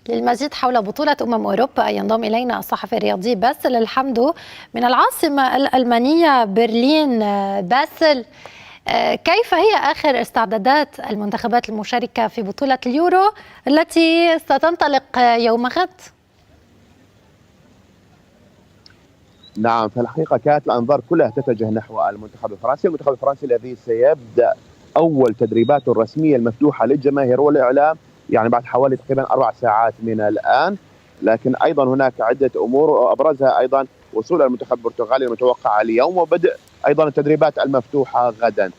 للمزيد حول بطولة أوروبا ينضم إلينا الصحفي الرياضي باسل الحمدو من العاصمة الألمانية برلين. باسل، كيف هي آخر استعدادات المنتخبات المشاركة في بطولة اليورو التي ستنطلق يوم غد؟ نعم، في الحقيقة كانت الأنظار كلها تتجه نحو المنتخب الفرنسي. المنتخب الفرنسي الذي سيبدأ أول تدريباته الرسمية المفتوحة للجماهير والإعلام يعني بعد حوالي تقريبا 4 ساعات من الآن. لكن أيضا هناك عدة أمور وأبرزها أيضا وصول المنتخب البرتغالي المتوقع اليوم وبدء أيضا التدريبات المفتوحة غدا.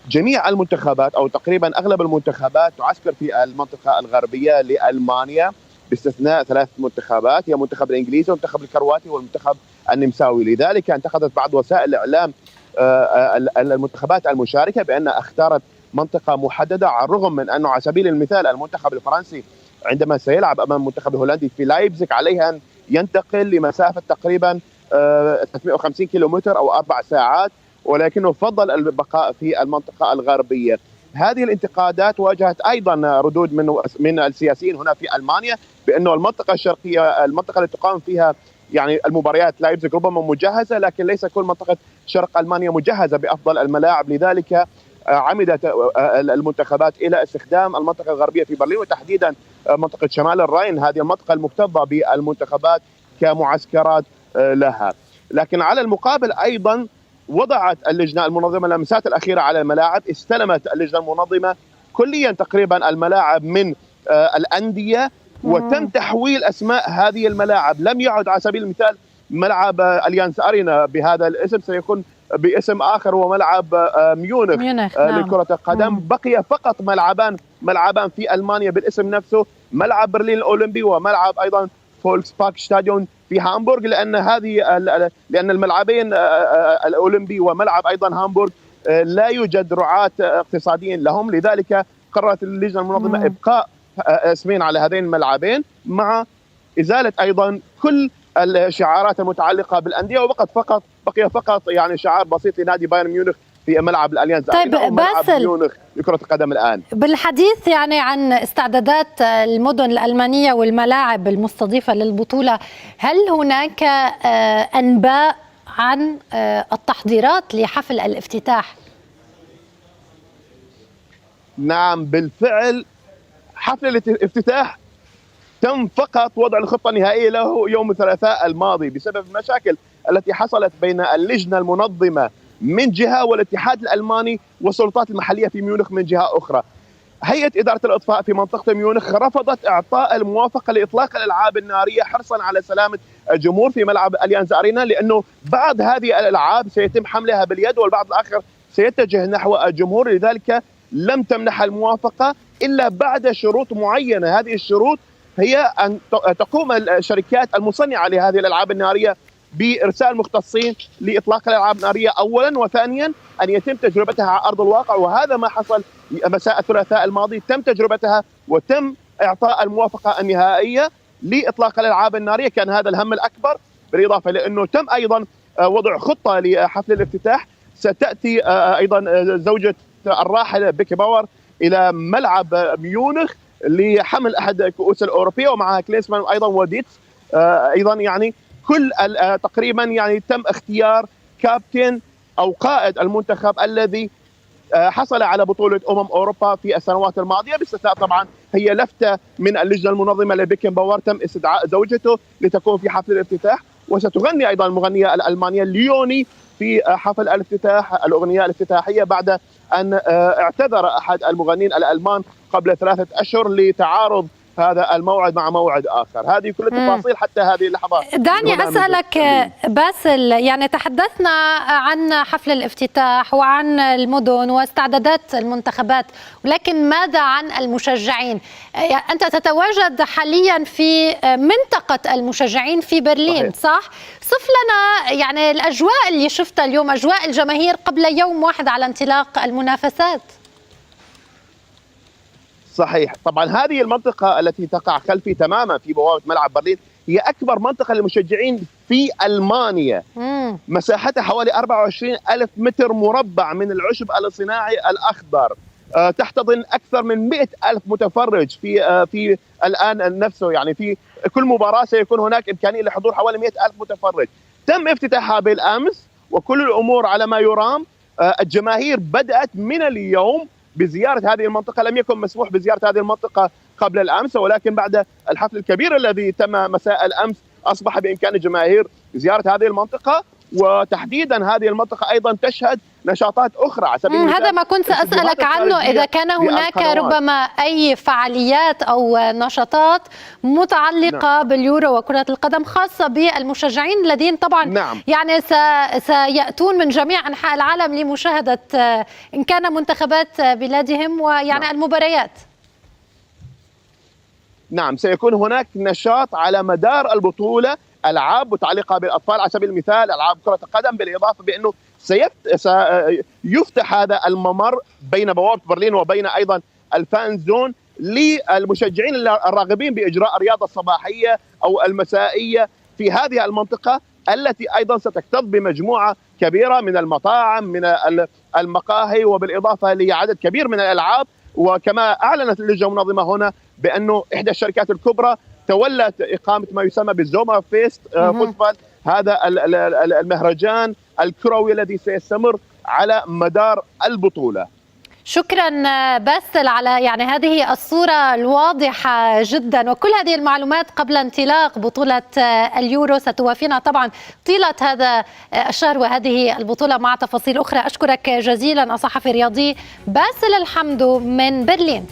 جميع المنتخبات أو تقريبا أغلب المنتخبات تعسكر في المنطقة الغربية لألمانيا باستثناء 3 منتخبات، هي المنتخب الإنجليزي والمنتخب الكرواتي والمنتخب النمساوي. لذلك انتقدت بعض وسائل الإعلام المنتخبات المشاركة بأنها اختارت منطقة محددة، على الرغم من أنه على سبيل المثال المنتخب الفرنسي عندما سيلعب أمام المنتخب الهولندي في لايبزيغ عليه أن ينتقل لمسافة تقريبا 350 كيلومتر أو 4 ساعات، ولكنه فضل البقاء في المنطقة الغربية. هذه الانتقادات واجهت أيضا ردود من السياسيين هنا في ألمانيا بأنه المنطقة الشرقية، المنطقة التي تقام فيها يعني المباريات لايبزيغ ربما مجهزة، لكن ليس كل منطقة شرق ألمانيا مجهزة بأفضل الملاعب. لذلك عمدت المنتخبات إلى استخدام المنطقة الغربية في برلين وتحديدا منطقة شمال الراين، هذه المنطقة المكتظة بالمنتخبات كمعسكرات لها. لكن على المقابل أيضا وضعت اللجنة المنظمة اللمسات الأخيرة على الملاعب، استلمت اللجنة المنظمة كليا تقريبا الملاعب من الأندية وتم تحويل أسماء هذه الملاعب. لم يعد على سبيل المثال ملعب أليانز أرينا بهذا الاسم، سيكون باسم آخر هو ملعب ميونخ لكرة القدم. بقي فقط ملعبان في ألمانيا بالاسم نفسه، ملعب برلين الأولمبي وملعب أيضا فولكس بارك ستاديون في هامبورغ، لأن الملعبين الأولمبي وملعب أيضا هامبورغ لا يوجد رعاة اقتصاديين لهم. لذلك قررت اللجنة المنظمة إبقاء اسمين على هذين الملعبين مع إزالة أيضا كل الشعارات المتعلقة بالأندية، بقي فقط يعني شعار بسيط لنادي بايرن ميونخ في ملعب الأليانز. طيب باسل، ميونخ لكرة القدم الآن بالحديث يعني عن استعدادات المدن الألمانية والملاعب المستضيفة للبطولة، هل هناك أنباء عن التحضيرات لحفل الافتتاح؟ نعم بالفعل، حفل الافتتاح تم فقط وضع الخطة النهائية له يوم الثلاثاء الماضي بسبب المشاكل التي حصلت بين اللجنة المنظمة من جهة والاتحاد الألماني والسلطات المحلية في ميونخ من جهة أخرى. هيئة إدارة الإطفاء في منطقة ميونخ رفضت إعطاء الموافقة لإطلاق الألعاب النارية حرصا على سلامة الجمهور في ملعب أليانز أرينا، لأنه بعض هذه الألعاب سيتم حملها باليد والبعض الآخر سيتجه نحو الجمهور. لذلك لم تمنح الموافقة إلا بعد شروط معينة. هذه الشروط هي أن تقوم الشركات المصنعة لهذه الألعاب النارية بإرسال مختصين لإطلاق الألعاب النارية أولا، وثانيا أن يتم تجربتها على أرض الواقع، وهذا ما حصل مساء الثلاثاء الماضي. تم تجربتها وتم إعطاء الموافقة النهائية لإطلاق الألعاب النارية. كان هذا الهم الأكبر، بالإضافة لأنه تم أيضا وضع خطة لحفل الافتتاح. ستأتي أيضا زوجة الراحل بيكي باور إلى ملعب ميونخ لحمل أحد الكؤوس الأوروبية، ومعها كلينسمان أيضا وديتس أيضا. يعني كل تقريبا يعني تم اختيار كابتن أو قائد المنتخب الذي حصل على بطولة أوروبا في السنوات الماضية، باستثناء طبعا هي لفتة من اللجنة المنظمة لبيكن باور تم استدعاء زوجته لتكون في حفل الافتتاح، وستغني أيضا المغنية الألمانية ليوني في حفل الافتتاح الأغنية الافتتاحية بعد أن اعتذر أحد المغنين الألمان قبل 3 أشهر لتعارض هذا الموعد مع موعد آخر. هذه كل التفاصيل حتى هذه اللحظة. دعني أسألك باسل، يعني تحدثنا عن حفل الافتتاح وعن المدن واستعدادات المنتخبات، ولكن ماذا عن المشجعين؟ أنت تتواجد حاليا في منطقة المشجعين في برلين، صح؟ صف لنا يعني الأجواء اللي شفتها اليوم، أجواء الجماهير قبل يوم واحد على انطلاق المنافسات. صحيح، طبعا هذه المنطقة التي تقع خلفي تماما في بوابة ملعب برلين هي أكبر منطقة للمشجعين في ألمانيا. مساحتها حوالي 24,000 متر مربع من العشب الصناعي الأخضر. تحتضن أكثر من 100,000 متفرج في الآن نفسه، يعني في كل مباراة سيكون هناك إمكانية لحضور حوالي 100,000 متفرج. تم افتتاحها بالأمس وكل الأمور على ما يرام. الجماهير بدأت من اليوم بزيارة هذه المنطقة. لم يكن مسموح بزيارة هذه المنطقة قبل الأمس، ولكن بعد الحفل الكبير الذي تم مساء الأمس أصبح بإمكان الجماهير زيارة هذه المنطقة، وتحديدا هذه المنطقة أيضا تشهد نشاطات أخرى على سبيل المثال. هذا ما كنت سأسألك عنه، إذا كان هناك ربما أي فعاليات أو نشاطات متعلقة باليورو وكرة القدم خاصة بالمشجعين الذين طبعا يعني سيأتون من جميع أنحاء العالم لمشاهدة إن كان منتخبات بلادهم ويعني المباريات. نعم، سيكون هناك نشاط على مدار البطولة، ألعاب متعلقة بالأطفال على سبيل المثال، ألعاب كرة القدم، بالإضافة بأنه سيفتح هذا الممر بين بوابة برلين وبين أيضا الفان زون للمشجعين الراغبين بإجراء الرياضة الصباحية أو المسائية في هذه المنطقة، التي أيضا ستكتظ بمجموعة كبيرة من المطاعم، من المقاهي، وبالإضافة لعدد كبير من الألعاب. وكما أعلنت اللجنة المنظمة هنا بأنه إحدى الشركات الكبرى تولت إقامة ما يسمى بالزوما فيست فوتبال، هذا المهرجان الكروي الذي سيستمر على مدار البطولة. شكرا باسل على يعني هذه الصورة الواضحة جدا، وكل هذه المعلومات قبل انطلاق بطولة اليورو. ستوافينا طبعا طيلة هذا الشهر وهذه البطولة مع تفاصيل أخرى. أشكرك جزيلا الصحفي الرياضي باسل الحمدو من برلين.